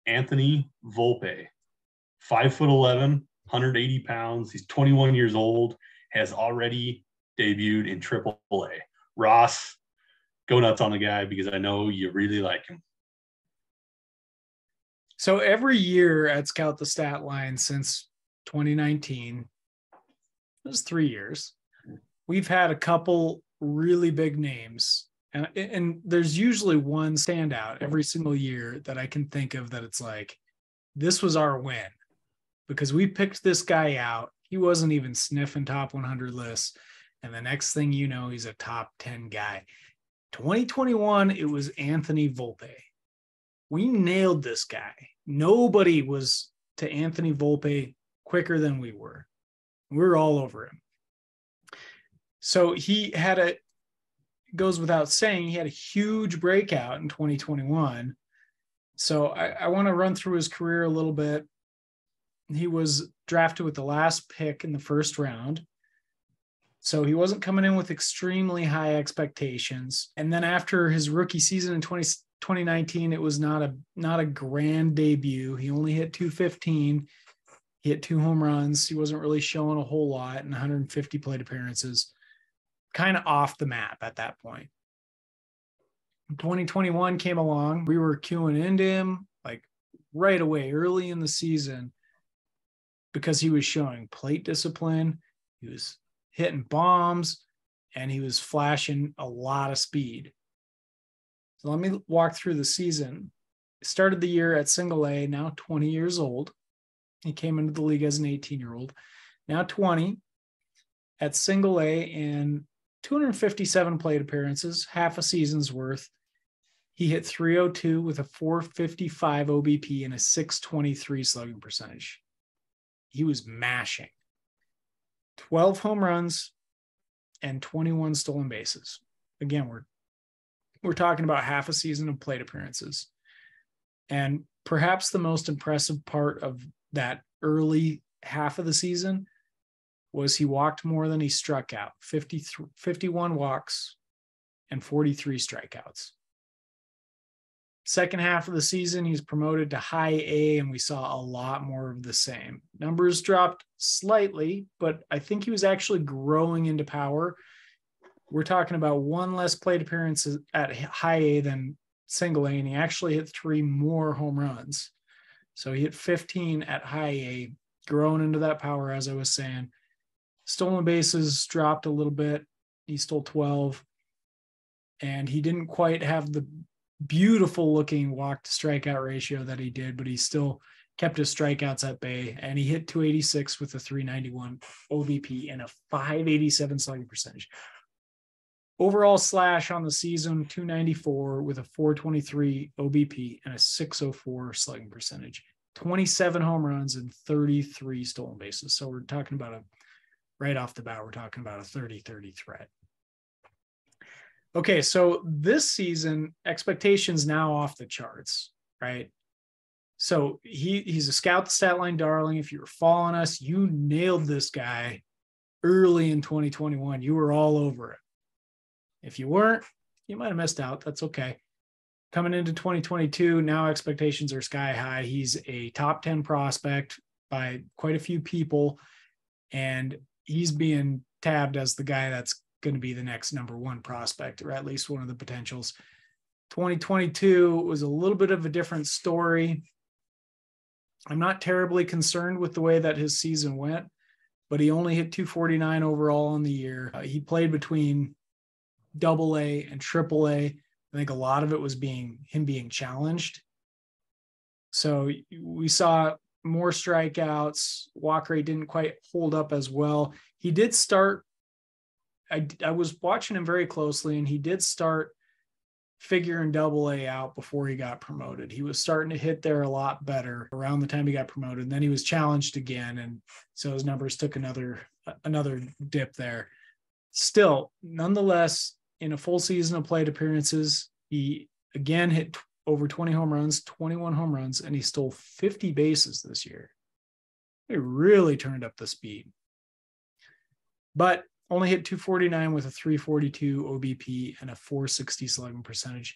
Anthony Volpe, 5'11", 180 pounds. He's 21 years old, has already debuted in AAA. Ross, go nuts on the guy because I know you really like him. So every year at Scout the Statline since 2019, it was 3 years, we've had a couple really big names. And there's usually one standout every single year that I can think of that it's like, this was our win because we picked this guy out. He wasn't even sniffing top 100 lists. And the next thing you know, he's a top 10 guy. 2021, it was Anthony Volpe. We nailed this guy. Nobody was to Anthony Volpe quicker than we were. We were all over him. So goes without saying, he had a huge breakout in 2021. So I want to run through his career a little bit. He was drafted with the last pick in the first round. So he wasn't coming in with extremely high expectations. And then after his rookie season in 2019, it was not a grand debut. He only hit 215. He hit 2 home runs. He wasn't really showing a whole lot in 150 plate appearances. Kind of off the map at that point. 2021 came along. We were queuing into him like right away, early in the season, because he was showing plate discipline. He was hitting bombs and he was flashing a lot of speed. So let me walk through the season. He started the year at single A, now 20 years old. He came into the league as an 18-year-old, now 20 at single A and 257 plate appearances, half a season's worth. He hit 302 with a 455 OBP and a 623 slugging percentage. He was mashing. 12 home runs and 21 stolen bases. Again, we're talking about half a season of plate appearances. And perhaps the most impressive part of that early half of the season was he walked more than he struck out, 51 walks and 43 strikeouts. Second half of the season, he's promoted to high A, and we saw a lot more of the same. Numbers dropped slightly, but I think he was actually growing into power. We're talking about 1 less plate appearances at high A than single A, and he actually hit 3 more home runs. So he hit 15 at high A, growing into that power, as I was saying. Stolen bases dropped a little bit. He stole 12. And he didn't quite have the beautiful looking walk to strikeout ratio that he did, but he still kept his strikeouts at bay. And he hit 286 with a 391 OBP and a 587 slugging percentage. Overall slash on the season, 294 with a 423 OBP and a 604 slugging percentage. 27 home runs and 33 stolen bases. So we're talking about right off the bat, we're talking about a 30-30 threat. Okay, so this season, expectations now off the charts, right? So he's a Scout Statline darling. If you were following us, you nailed this guy early in 2021. You were all over it. If you weren't, you might have missed out. That's okay. Coming into 2022, now expectations are sky high. He's a top 10 prospect by quite a few people, and he's being tabbed as the guy that's going to be the next number 1 prospect, or at least one of the potentials. 2022 was a little bit of a different story. I'm not terribly concerned with the way that his season went, but he only hit 249 overall in the year. He played between AA and AAA. I think a lot of it was him being challenged. So we saw more strikeouts. Walk rate didn't quite hold up as well. He did start, I was watching him very closely, and he did start figuring AA out before he got promoted. He was starting to hit there a lot better around the time he got promoted. And then he was challenged again, and so his numbers took another dip there. Still, nonetheless, in a full season of plate appearances, he again hit over 20 home runs, 21 home runs, and he stole 50 bases this year. He really turned up the speed. But only hit 249 with a 342 OBP and a 460 slugging percentage.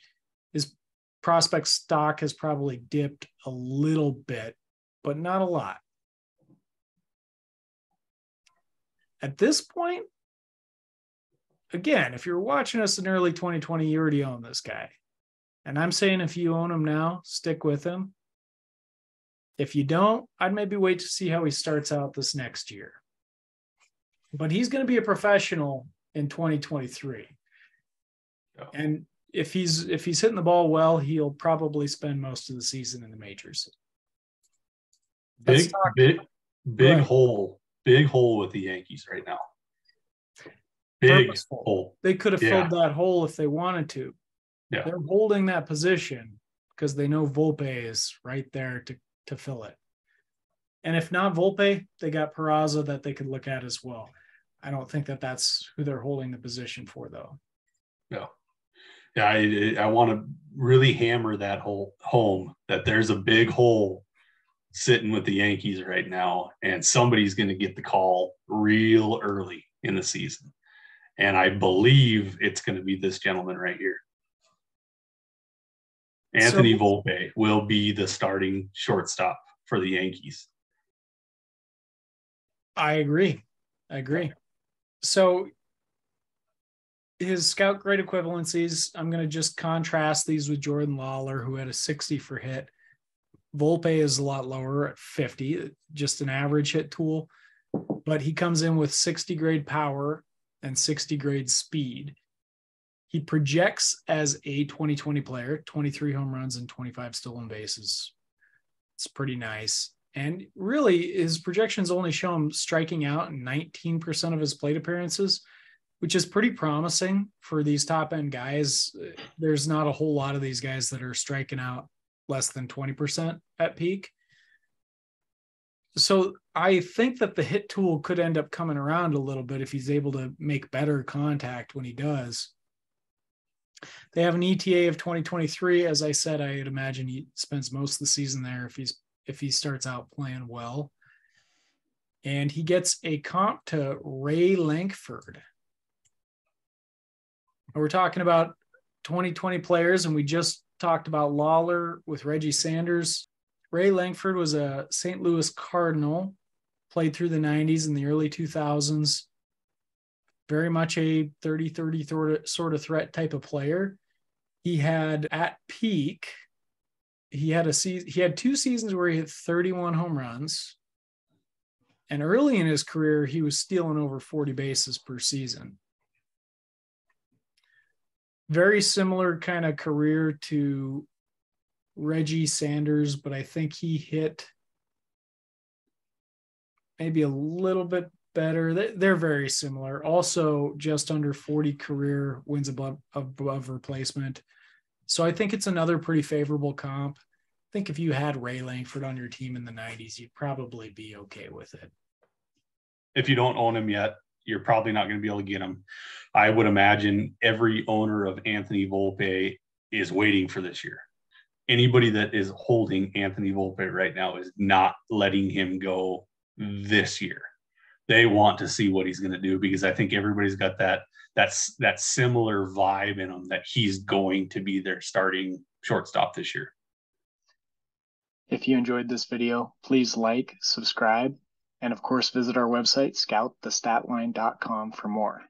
His prospect stock has probably dipped a little bit, but not a lot. At this point, again, if you're watching us in early 2020, you already own this guy. And I'm saying if you own him now, stick with him. If you don't, I'd maybe wait to see how he starts out this next year. But he's going to be a professional in 2023. Yeah. And if he's hitting the ball well, he'll probably spend most of the season in the majors. Big hole with the Yankees right now. Big Purposeful. hole. They could have filled that hole if they wanted to. Yeah. They're holding that position because they know Volpe is right there to fill it. And if not Volpe, they got Peraza that they could look at as well. I don't think that that's who they're holding the position for, though. No. Yeah, I want to really hammer that home that there's a big hole sitting with the Yankees right now, and somebody's going to get the call real early in the season. And I believe it's going to be this gentleman right here. Anthony Volpe will be the starting shortstop for the Yankees. I agree. So his scout grade equivalencies, I'm going to just contrast these with Jordan Lawler, who had a 60 for hit. Volpe is a lot lower at 50, just an average hit tool, but he comes in with 60 grade power and 60 grade speed. He projects as a 2020 player, 23 home runs and 25 stolen bases. It's pretty nice. And really, his projections only show him striking out in 19% of his plate appearances, which is pretty promising for these top-end guys. There's not a whole lot of these guys that are striking out less than 20% at peak. So I think that the hit tool could end up coming around a little bit if he's able to make better contact when he does. They have an ETA of 2023. As I said, I'd imagine he spends most of the season there if he starts out playing well. And he gets a comp to Ray Lankford. We're talking about 2020 players, and we just talked about Lawler with Reggie Sanders. Ray Lankford was a St. Louis Cardinal, played through the 90s and the early 2000s. Very much a 30-30 sort of threat type of player. He had at peak, he had 2 seasons where he hit 31 home runs. And early in his career, he was stealing over 40 bases per season. Very similar kind of career to Reggie Sanders, but I think he hit maybe a little bit better. They're very similar. Also, just under 40 career wins above replacement. So I think it's another pretty favorable comp. I think if you had Ray Lankford on your team in the 90s, you'd probably be okay with it. If you don't own him yet, you're probably not going to be able to get him. I would imagine every owner of Anthony Volpe is waiting for this year. Anybody that is holding Anthony Volpe right now is not letting him go this year. They want to see what he's going to do, because I think everybody's got that similar vibe in him that he's going to be their starting shortstop this year. If you enjoyed this video, please like, subscribe, and of course visit our website, scoutthestatline.com, for more.